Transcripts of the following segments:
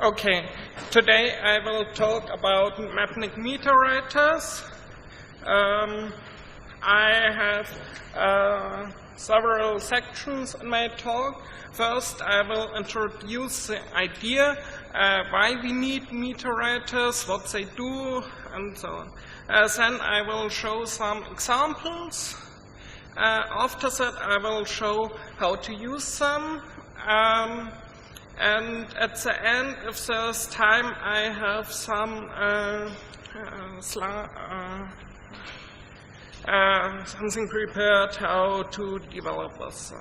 Okay, today I will talk about Mapnik Metawriters. I have several sections in my talk. First, I will introduce the idea, why we need Metawriters, what they do, and so on. Then I will show some examples. After that, I will show how to use them. And at the end, if there's time, I have some something prepared how to develop this.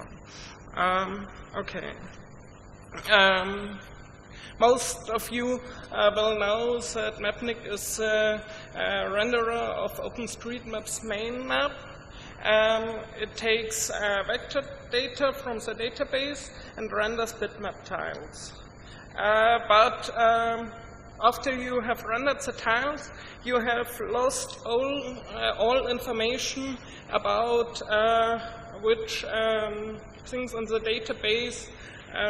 Okay. Most of you will know that Mapnik is a renderer of OpenStreetMap's main map. It takes vector data from the database and renders bitmap tiles. But after you have rendered the tiles, you have lost all information about which things in the database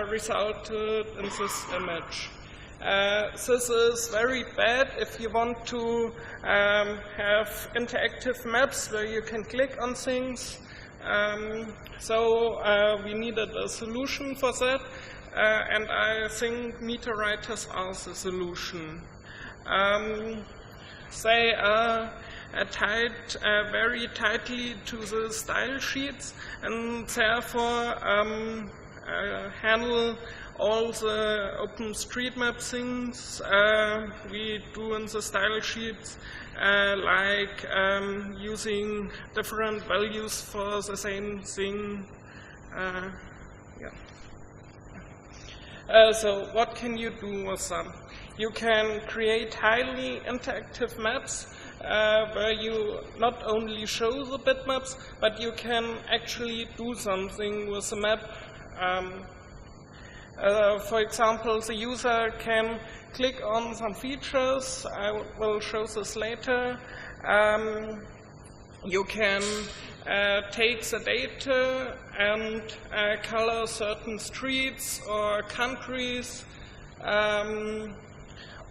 resulted in this image. This is very bad if you want to have interactive maps where you can click on things. So we needed a solution for that, and I think Metawriters are the solution. They are tied very tightly to the style sheets, and therefore handle all the OpenStreetMap things we do in the style sheets, like using different values for the same thing. So what can you do with them? You can create highly interactive maps where you not only show the bitmaps, but you can actually do something with the map. For example, the user can click on some features. I will show this later. You can take the data and color certain streets or countries,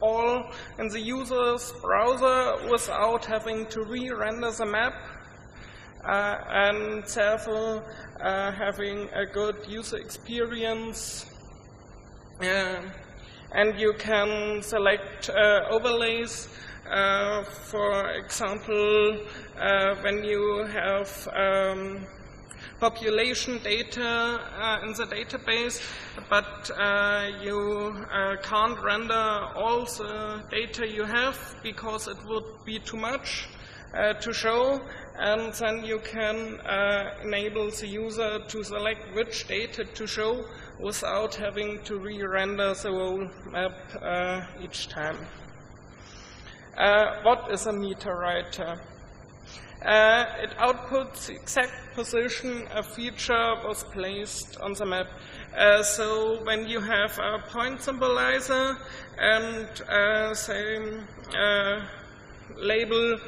all in the user's browser without having to re-render the map, and therefore having a good user experience. And you can select overlays. For example, when you have population data in the database, but you can't render all the data you have because it would be too much to show, and then you can enable the user to select which data to show without having to re-render the whole map each time. What is a metawriter? It outputs the exact position a feature was placed on the map. So when you have a point symbolizer and say label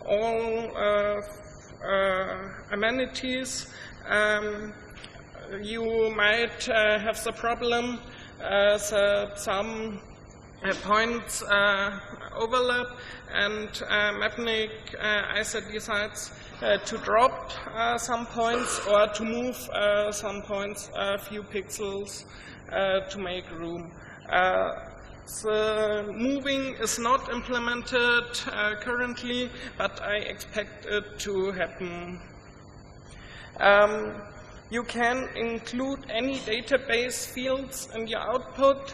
all amenities, you might have the problem that some points overlap, and Mapnik either decides to drop some points or to move some points a few pixels to make room. The moving is not implemented currently, but I expect it to happen. You can include any database fields in your output.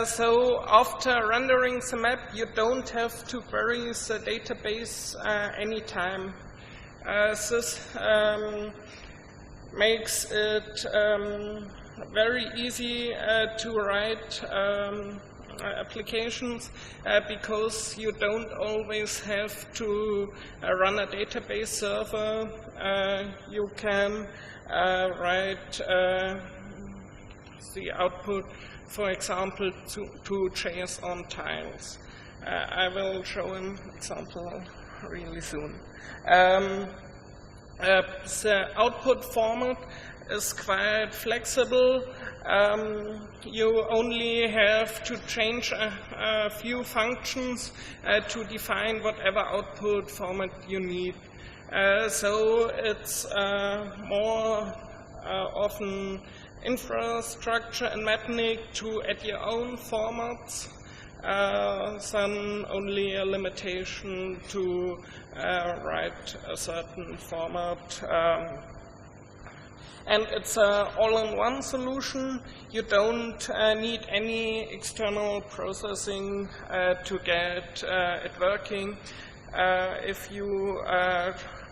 So after rendering the map, you don't have to query the database anytime. This makes it very easy to write applications because you don't always have to run a database server. You can write the output, for example, to JSON tiles. I will show an example really soon. The output format is quite flexible. You only have to change a few functions to define whatever output format you need. So it's more often infrastructure in Mapnik to add your own formats than only a limitation to write a certain format. And it's an all-in-one solution. You don't need any external processing to get it working. If you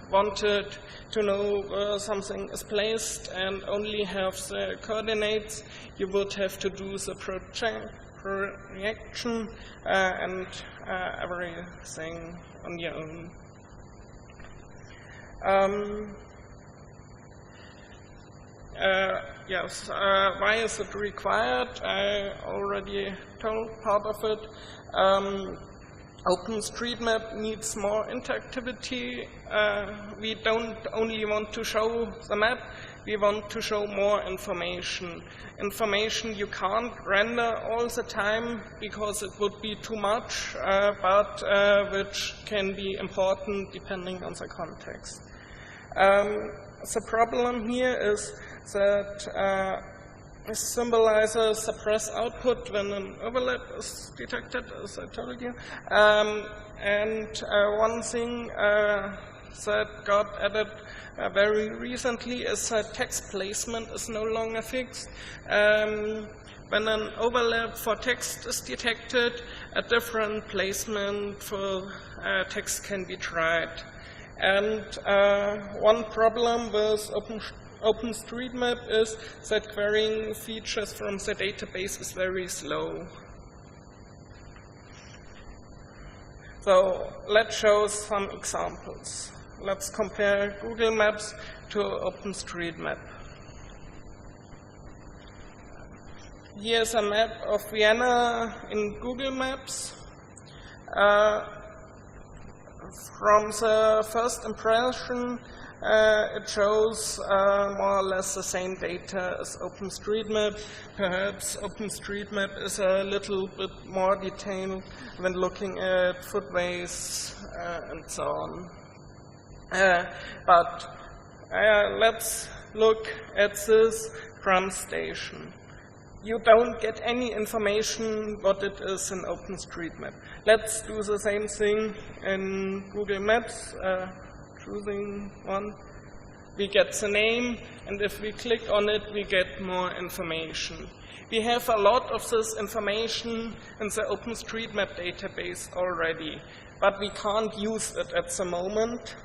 wanted to know where something is placed and only have the coordinates, you would have to do the projection and everything on your own. Yes, why is it required? I already told part of it. OpenStreetMap needs more interactivity. We don't only want to show the map, we want to show more information. Information you can't render all the time because it would be too much, but which can be important depending on the context. The problem here is that Symbolizers suppress output when an overlap is detected, as I told you. And one thing that got added very recently is that text placement is no longer fixed. When an overlap for text is detected, a different placement for text can be tried. And one problem with OpenStreetMap is that querying features from the database is very slow. So let's show some examples. Let's compare Google Maps to OpenStreetMap. Here's a map of Vienna in Google Maps. From the first impression, it shows more or less the same data as OpenStreetMap. Perhaps OpenStreetMap is a little bit more detailed when looking at footways and so on. But let's look at this tram station. You don't get any information what it is in OpenStreetMap. Let's do the same thing in Google Maps. Choosing one, we get the name, and if we click on it, we get more information. We have a lot of this information in the OpenStreetMap database already, but we can't use it at the moment.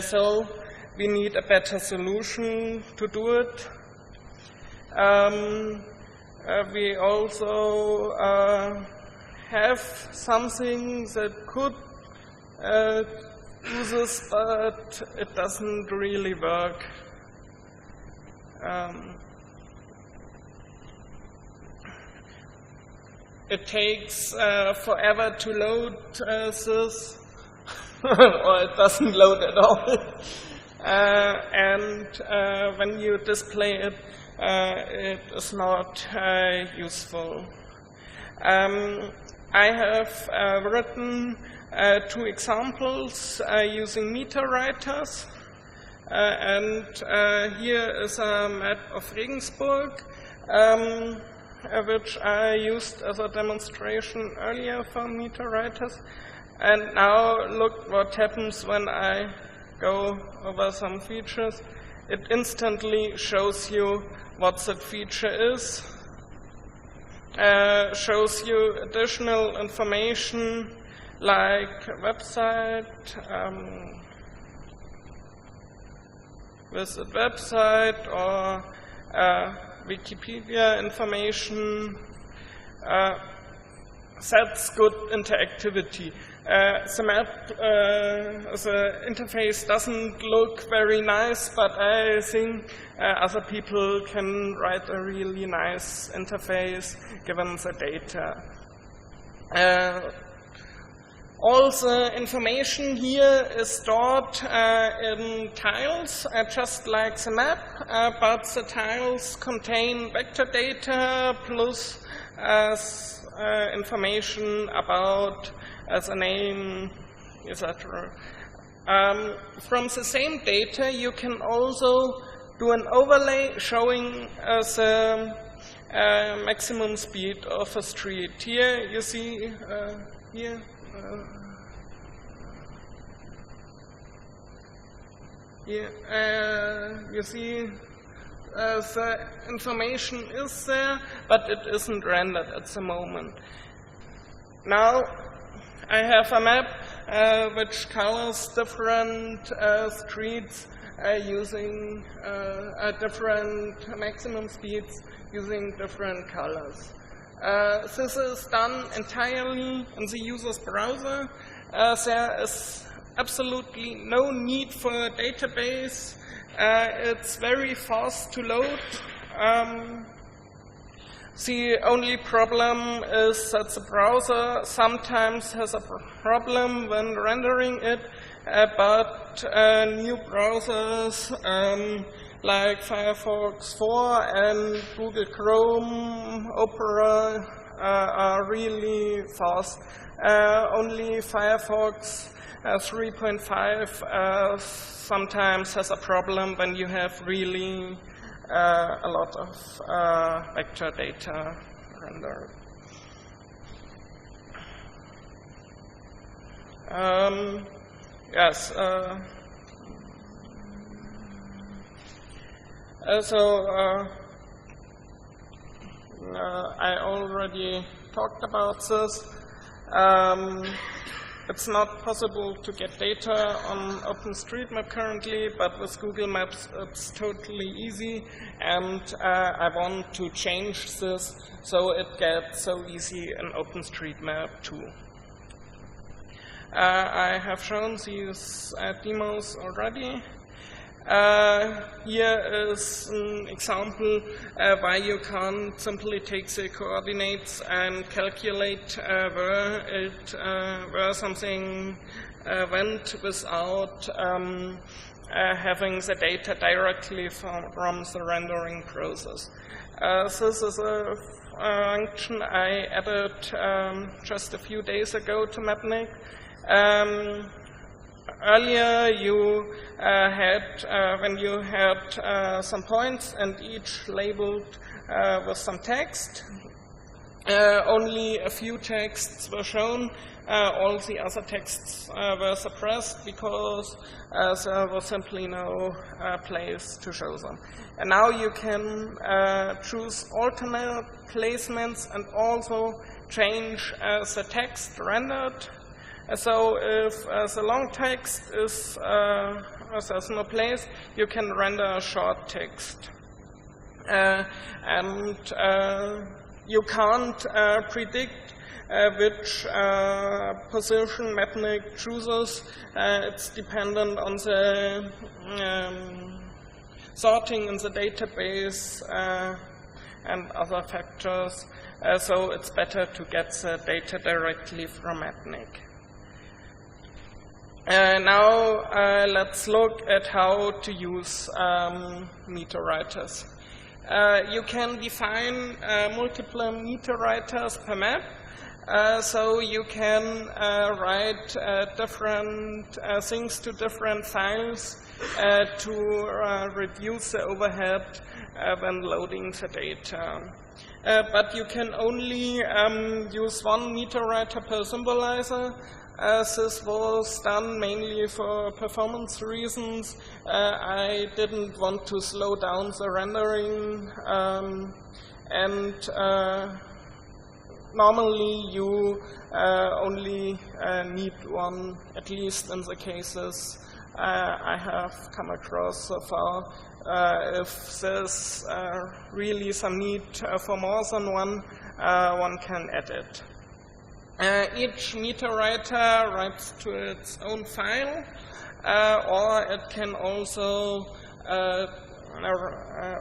So we need a better solution to do it. We also have something that could do this, but it doesn't really work. It takes forever to load this, or it doesn't load at all. And when you display it, it is not useful. I have written 2 examples using Metawriters. And here is a map of Regensburg, which I used as a demonstration earlier for Metawriters. And now look what happens when I go over some features. It instantly shows you what that feature is, shows you additional information like a website, visit website, or Wikipedia information. That's good interactivity. The map, the interface doesn't look very nice, but I think other people can write a really nice interface given the data. All the information here is stored in tiles, just like the map, but the tiles contain vector data plus information about the name, etc. From the same data, you can also do an overlay showing the maximum speed of a street. Here you see, here. You see the information is there, but it isn't rendered at the moment. Now I have a map which colors different streets using different maximum speeds using different colors. This is done entirely in the user's browser. There is absolutely no need for a database. It's very fast to load. The only problem is that the browser sometimes has a problem when rendering it, but new browsers like Firefox 4 and Google Chrome, Opera are really fast. Only Firefox 3.5 sometimes has a problem when you have really a lot of vector data rendered. Yes. I already talked about this. It's not possible to get data on OpenStreetMap currently, but with Google Maps it's totally easy, and I want to change this so it gets so easy in OpenStreetMap too. I have shown these demos already. Here is an example why you can't simply take the coordinates and calculate where something went without having the data directly from the rendering process. This is a function I added just a few days ago to Mapnik. Earlier, you when you had some points and each labeled with some text, only a few texts were shown. All the other texts were suppressed because there was simply no place to show them. And now you can choose alternate placements and also change the text rendered. So if the long text is there's no place, you can render a short text. And you can't predict which position Mapnik chooses. It's dependent on the sorting in the database and other factors. So it's better to get the data directly from Mapnik. Now let's look at how to use Metawriters. You can define multiple Metawriters per map. So you can write different things to different files to reduce the overhead when loading the data. But you can only use one Metawriter per symbolizer. This was done mainly for performance reasons. I didn't want to slow down the rendering, and normally you only need one, at least in the cases I have come across so far. If there's really some need for more than one can add it. Each Metawriter writes to its own file, or it can also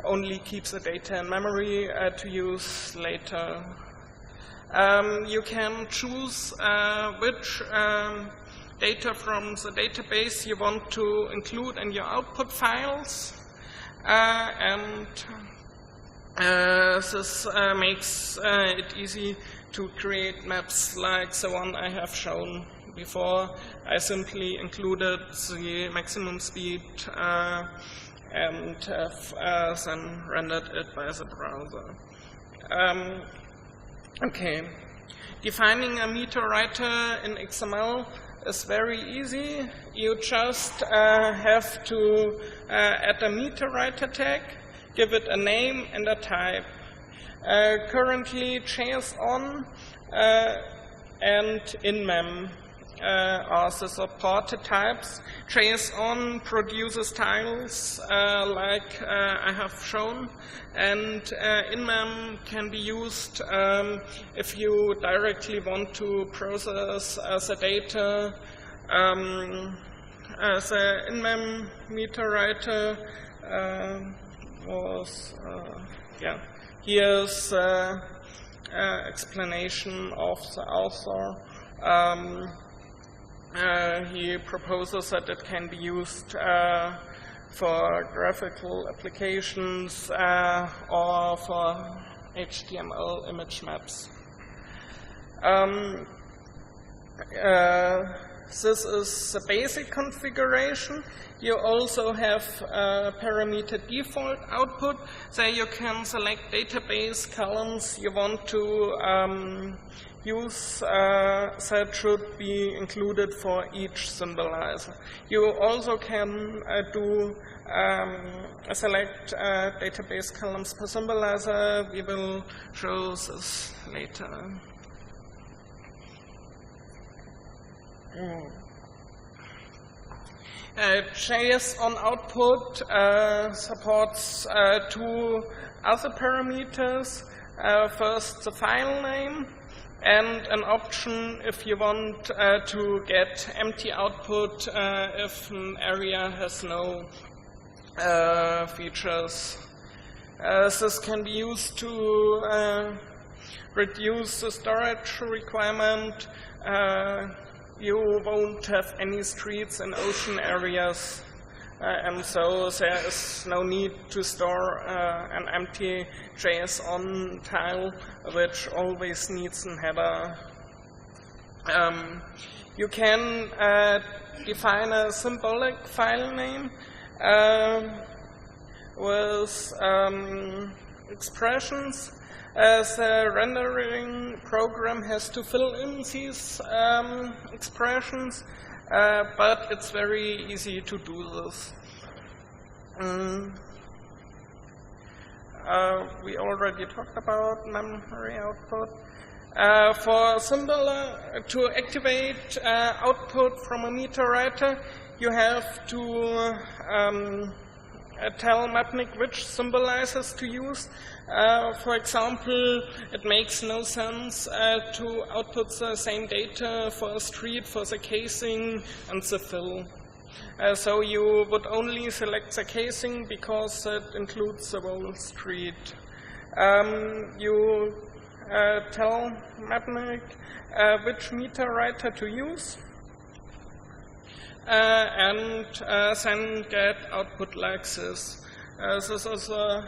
only keep the data in memory to use later. You can choose which data from the database you want to include in your output files, and this makes it easy to create maps like the one I have shown before. I simply included the maximum speed and have then rendered it by the browser. Okay, defining a metawriter in XML is very easy. You just have to add a metawriter tag, give it a name and a type. Currently, JSON and InMem are the supported types. JSON produces tiles like I have shown, and InMem can be used if you directly want to process the data. The InMem metawriter was, here's explanation of the author. He proposes that it can be used for graphical applications or for HTML image maps. This is the basic configuration. You also have parameter default output. There you can select database columns you want to use that should be included for each symbolizer. You also can select database columns per symbolizer. We will show this later. JSON output supports two other parameters. First, the file name, and an option if you want to get empty output if an area has no features. This can be used to reduce the storage requirement. You won't have any streets in ocean areas, and so there is no need to store an empty JSON tile, which always needs a header. You can define a symbolic file name with expressions. The rendering program has to fill in these expressions, but it's very easy to do this. We already talked about memory output. For to activate output from a metawriter, you have to tell Mapnik which symbolizers to use. For example, it makes no sense to output the same data for a street, for the casing, and the fill. So you would only select the casing because it includes the whole street. You tell Mapnik which metawriter to use, and then get output like this. This is a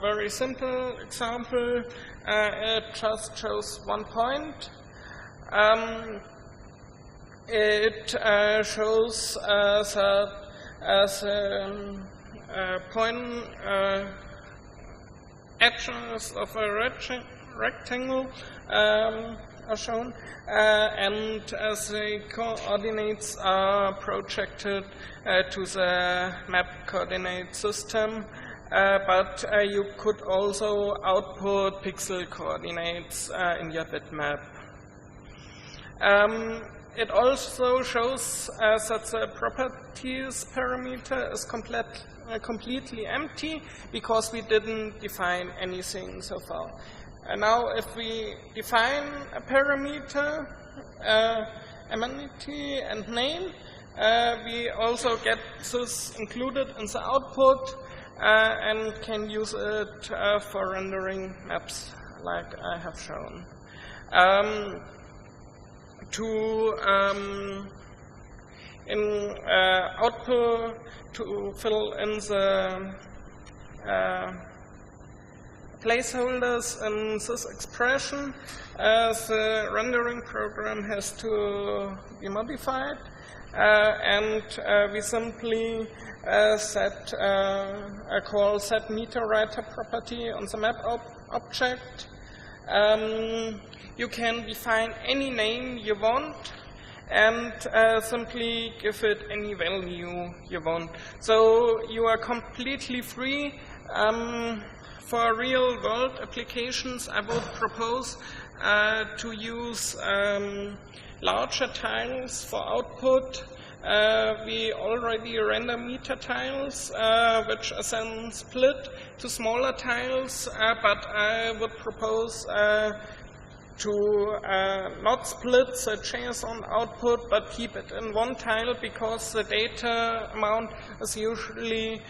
very simple example. It just shows 1 point. It shows that as point edges of a rectangle are shown, and the coordinates are projected to the map coordinate system. But you could also output pixel coordinates in your bitmap. It also shows that the properties parameter is completely empty because we didn't define anything so far. And now if we define a parameter, amenity and name, we also get this included in the output and can use it for rendering maps like I have shown. In output to fill in the placeholders in this expression, the rendering program has to be modified, and we simply call set metawriter property on the map object. You can define any name you want and simply give it any value you want. So you are completely free. For real-world applications, I would propose to use larger tiles for output. We already render meter tiles, which are then split to smaller tiles, but I would propose to not split the JSON output, but keep it in one tile, because the data amount is usually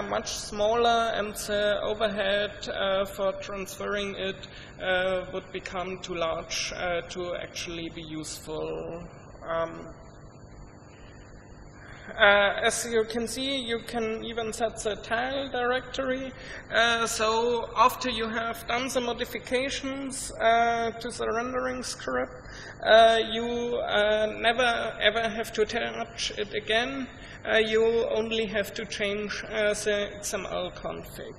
much smaller, and the overhead for transferring it would become too large to actually be useful. As you can see, you can even set the tile directory. So after you have done the modifications to the rendering script, you never ever have to touch it again. You only have to change the XML config.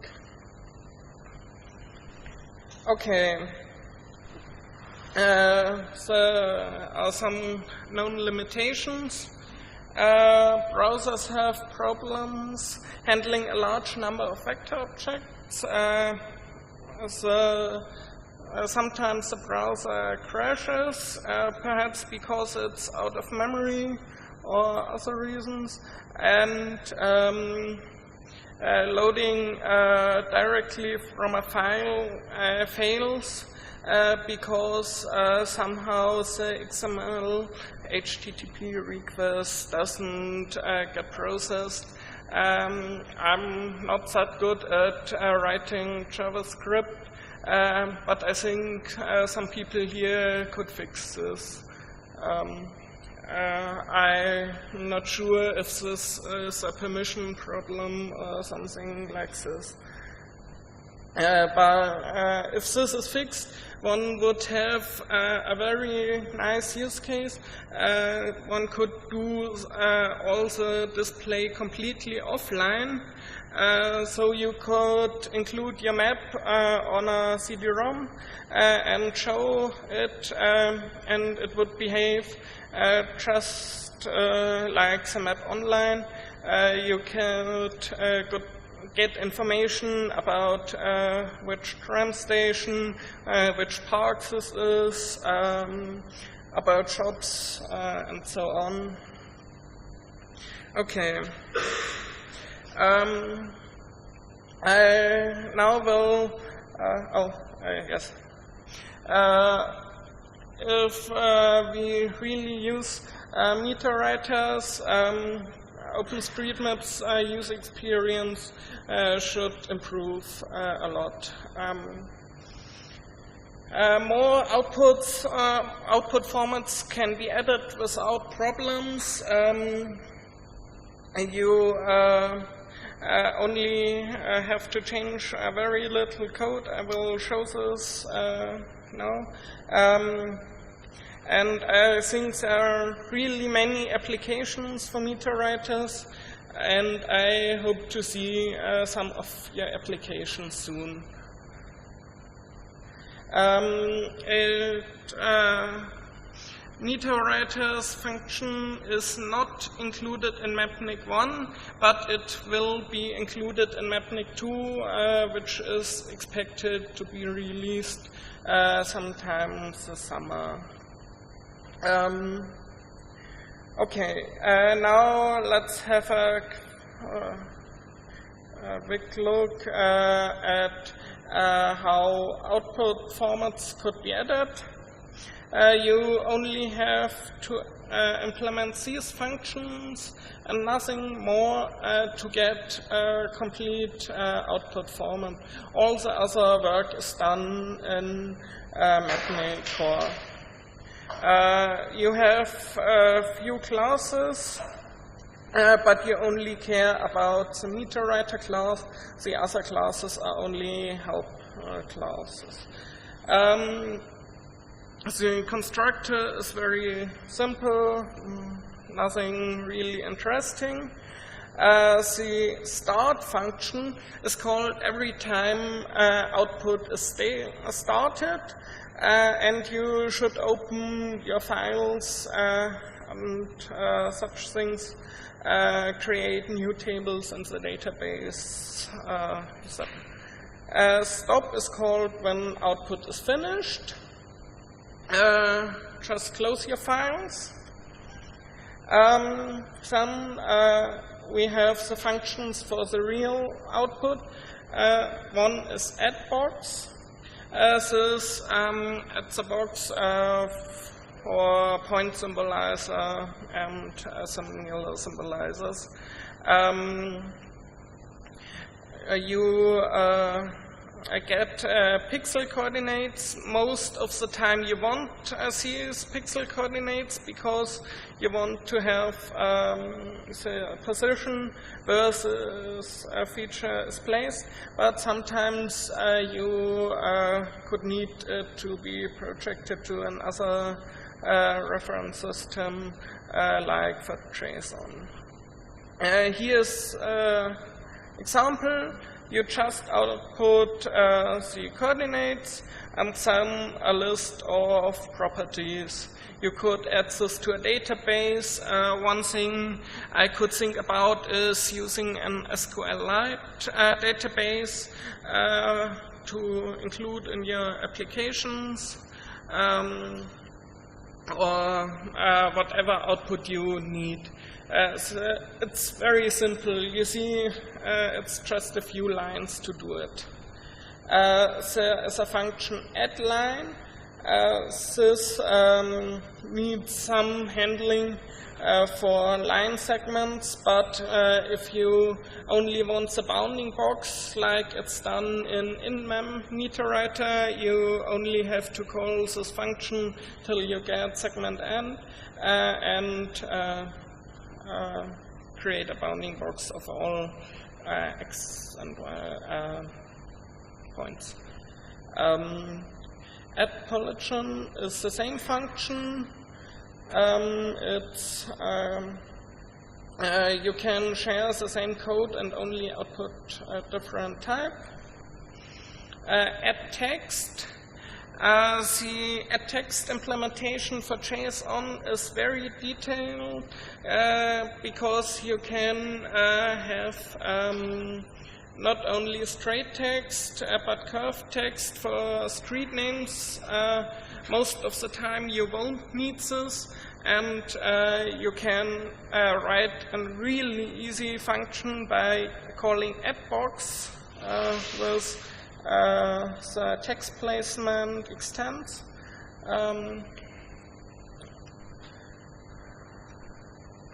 Okay. There are some known limitations. Browsers have problems handling a large number of vector objects. Sometimes the browser crashes, perhaps because it's out of memory or other reasons, and loading directly from a file fails because somehow the XML HTTP request doesn't get processed. I'm not that good at writing JavaScript, but I think some people here could fix this. I'm not sure if this is a permission problem or something like this. But if this is fixed, one would have a very nice use case. One could do all the display completely offline. So you could include your map on a CD-ROM and show it, and it would behave just like the map online. You could get information about which tram station, which park this is, about shops, and so on. Okay. I now will, yes. If we really use Metawriters, OpenStreetMap's user experience should improve a lot. More outputs, output formats can be added without problems. You only have to change very little code. I will show this now. And I think there are really many applications for Metawriters, and I hope to see some of your applications soon. Metawriters function is not included in Mapnik 1, but it will be included in Mapnik 2, which is expected to be released sometime this summer. Okay, now let's have a quick look at how output formats could be added. You only have to implements these functions and nothing more to get a complete output format. All the other work is done in Mapnik core. You have a few classes, but you only care about the metawriter class. The other classes are only help classes. The constructor is very simple, nothing really interesting. The start function is called every time output is started, and you should open your files and such things, create new tables in the database. Stop is called when output is finished. Just close your files. Then we have the functions for the real output. One is add box. This is at the box for point symbolizer and similar symbolizers. You get pixel coordinates. Most of the time you want these pixel coordinates because you want to have the position versus a feature is placed, but sometimes you could need it to be projected to another reference system like for JSON. Here's an example. You just output the coordinates and then a list of properties. You could add this to a database. One thing I could think about is using an SQLite database to include in your applications or whatever output you need. It's very simple. You see, it's just a few lines to do it. There is a function addLine. This needs some handling for line segments, but if you only want the bounding box, like it's done in metawriter, you only have to call this function till you get segment end and create a bounding box of all x and y points. Add polygon is the same function. You can share the same code and only output a different type. Add text. The add text implementation for JSON is very detailed because you can have not only straight text but curved text for street names. Most of the time you won't need this, and you can write a really easy function by calling addBox with the text placement extends.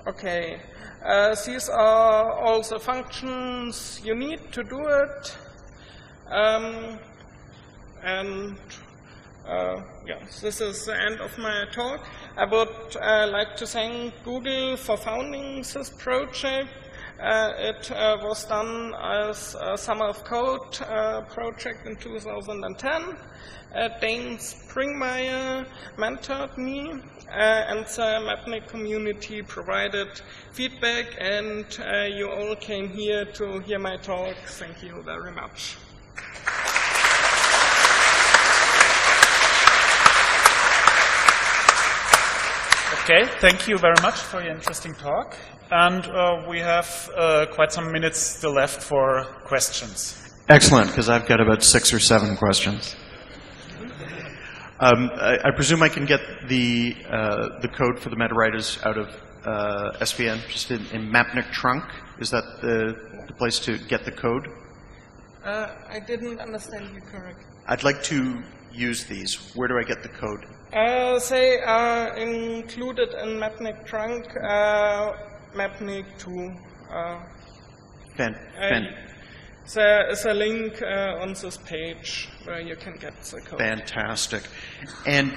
Okay, these are all the functions you need to do it. Yeah, this is the end of my talk. I would like to thank Google for founding this project. It was done as a Summer of Code project in 2010. Dane Springmeier mentored me, and the Mapnik community provided feedback, and you all came here to hear my talk. Thank you very much. Okay, thank you very much for your interesting talk. And we have quite some minutes still left for questions. Excellent, because I've got about 6 or 7 questions. I presume I can get the code for the metawriters out of SVN, just in Mapnik trunk. Is that the place to get the code? I didn't understand you correctly. I'd like to use these? Where do I get the code? They are included in Mapnik trunk, Mapnik 2. There is a link on this page where you can get the code. Fantastic. And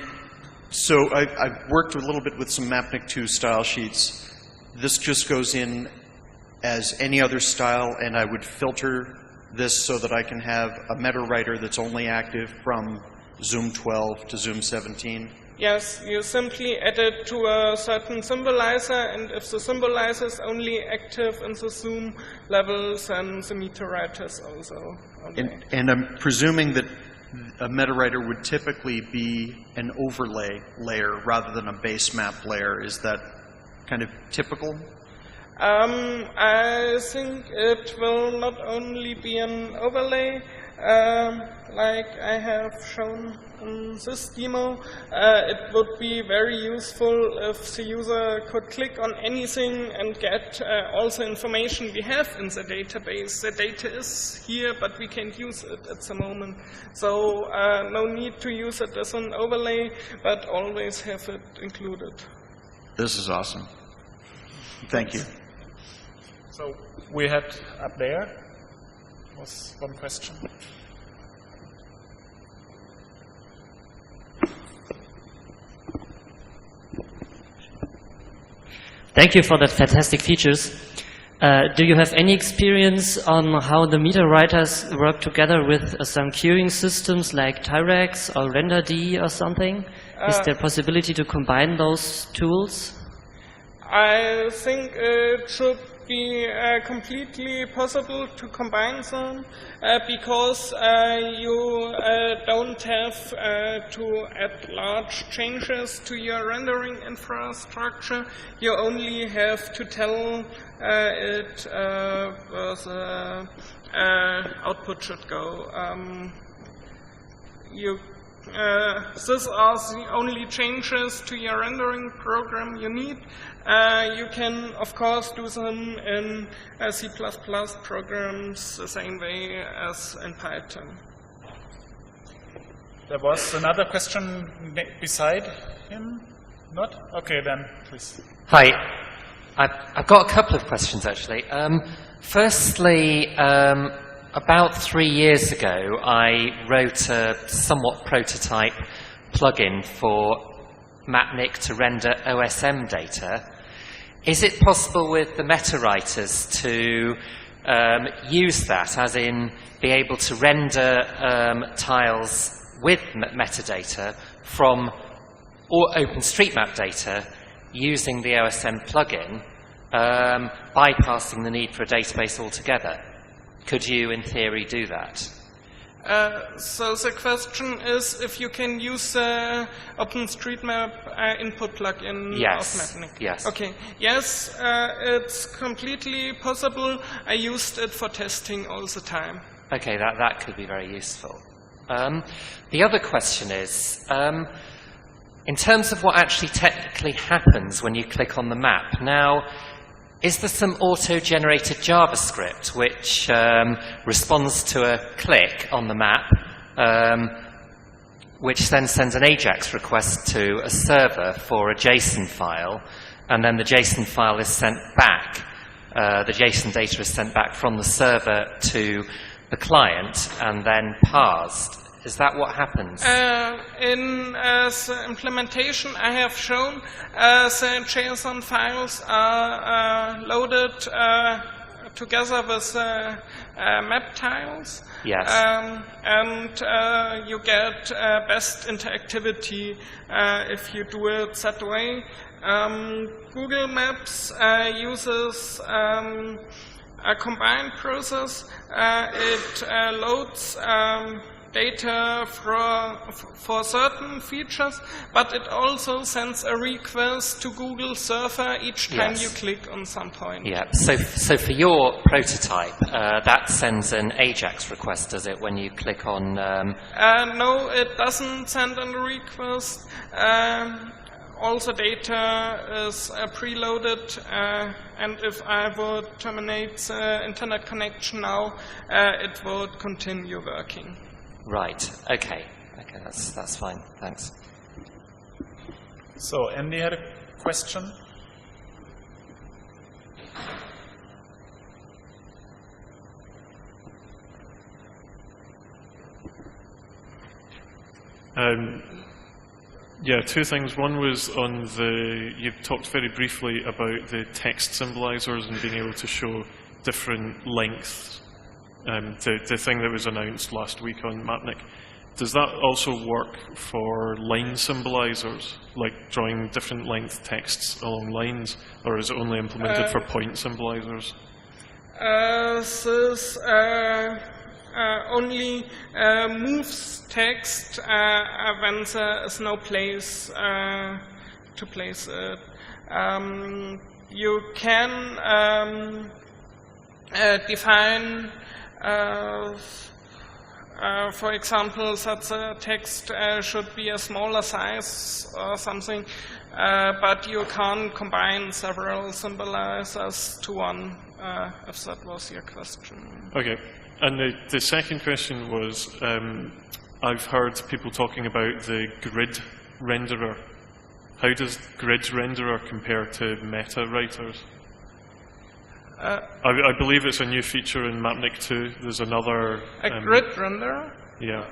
so I've worked a little bit with some Mapnik 2 style sheets. This just goes in as any other style, and I would filter this so that I can have a metawriter that's only active from Zoom 12 to Zoom 17. Yes, you simply add it to a certain symbolizer, and if the symbolizer is only active in the Zoom level, then the metawriter is also only. And I'm presuming that a metawriter would typically be an overlay layer rather than a base map layer. Is that kind of typical? I think it will not only be an overlay, like I have shown in this demo. It would be very useful if the user could click on anything and get all the information we have in the database. The data is here, but we can't use it at the moment. So no need to use it as an overlay, but always have it included. This is awesome. Thank you. So we had up there was one question. Thank you for that fantastic features. Do you have any experience on how the metawriters work together with some queuing systems like T-Rex or RenderD or something? Is there a possibility to combine those tools? I think it should be completely possible to combine them because you don't have to add large changes to your rendering infrastructure. You only have to tell it where the output should go. These are the only changes to your rendering program you need. You can, of course, do them in C++ programs the same way as in Python. There was another question beside him? Not? Okay, then, please. Hi. I've got a couple of questions, actually. Firstly, about 3 years ago, I wrote a somewhat prototype plugin for Mapnik to render OSM data. Is it possible with the Metawriters to use that, as in be able to render tiles with metadata from OpenStreetMap data using the OSM plugin, bypassing the need for a database altogether? Could you, in theory, do that? So the question is if you can use the OpenStreetMap input plugin of Mapnik. Yes. Okay. Yes, it's completely possible. I used it for testing all the time. Okay, that could be very useful. The other question is, in terms of what actually technically happens when you click on the map, now, is there some auto-generated JavaScript which responds to a click on the map, which then sends an AJAX request to a server for a JSON file, and then the JSON file is sent back, the JSON data is sent back from the server to the client and then parsed? Is that what happens? In the implementation I have shown, the JSON files are loaded together with map tiles. Yes. And you get best interactivity if you do it that way. Google Maps uses a combined process. It loads data for certain features, but it also sends a request to Google server each time you click on some point. Yeah. So for your prototype, that sends an AJAX request, does it, when you click on? No, it doesn't send a request. All the data is preloaded, and if I would terminate the internet connection now, it would continue working. Right. Okay. Okay, that's fine. Thanks. So Andy had a question. Yeah, two things. One was on you talked very briefly about the text symbolizers and being able to show different lengths. The thing that was announced last week on Mapnik. Does that also work for line symbolizers, like drawing different length texts along lines, or is it only implemented for point symbolizers? This only moves text when there is no place to place it. You can define, for example, that the text should be a smaller size or something, but you can't combine several symbolizers to one, if that was your question. Okay. And the second question was, I've heard people talking about the grid renderer. How does grid renderer compare to Metawriters? I believe it's a new feature in Mapnik 2. There's another... A grid renderer? Yeah.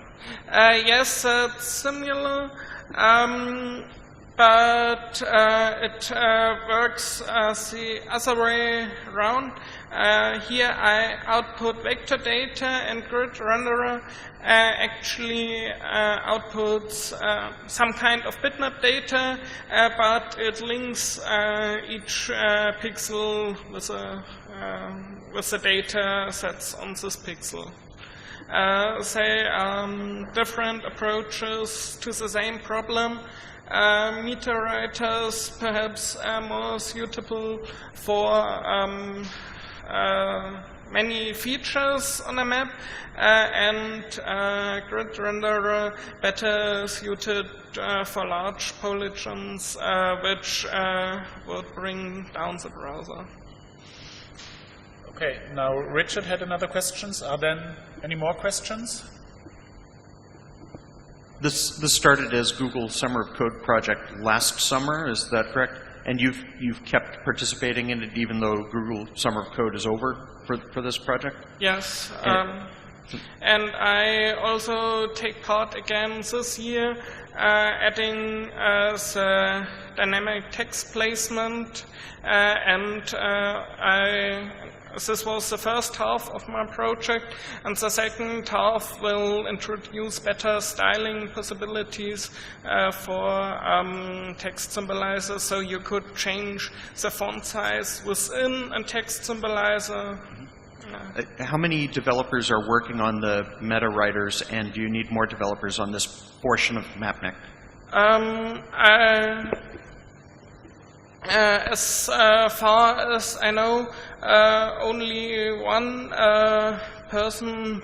Yes, it's similar, but it works the other way around. Here I output vector data, and grid renderer actually outputs some kind of bitmap data, but it links each pixel with the data sets on this pixel. Different approaches to the same problem. Metawriters perhaps are more suitable for many features on a map, and grid renderer better suited for large polygons, which would bring down the browser. Okay, now Richard had another question. Are there any more questions? This started as Google Summer of Code project last summer, is that correct? And you've kept participating in it even though Google Summer of Code is over for this project? Yes, and I also take part again this year, adding the dynamic text placement, and this was the first half of my project, and the second half will introduce better styling possibilities for text symbolizers, so you could change the font size within a text symbolizer. How many developers are working on the Metawriters, and do you need more developers on this portion of Mapnik? As far as I know, only one person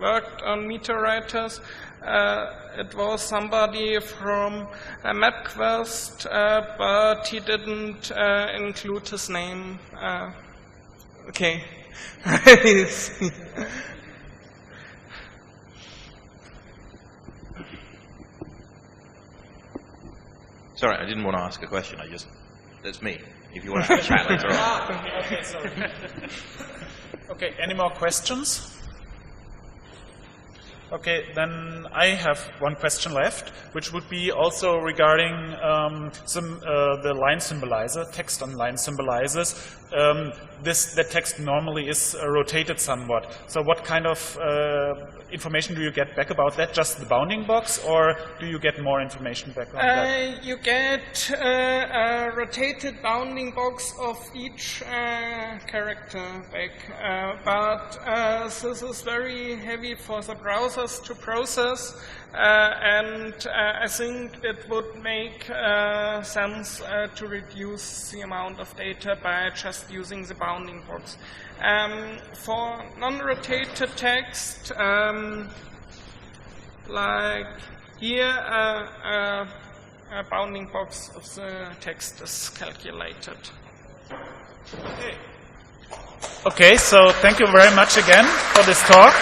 worked on Metawriters. It was somebody from MapQuest, but he didn't include his name. Okay. Sorry, I didn't want to ask a question. That's me. If you want to have a chat later on. Okay, sorry. Okay, any more questions? Okay, then I have one question left, which would be also regarding the line symbolizer, text on line symbolizers. The text normally is rotated somewhat. So what kind of information do you get back about that? Just the bounding box, or do you get more information back on that? You get a rotated bounding box of each character back, but this is very heavy for the browsers to process, and I think it would make sense to reduce the amount of data by just using the bounding box. For non-rotated text, like here, a bounding box of the text is calculated. Okay, so thank you very much again for this talk.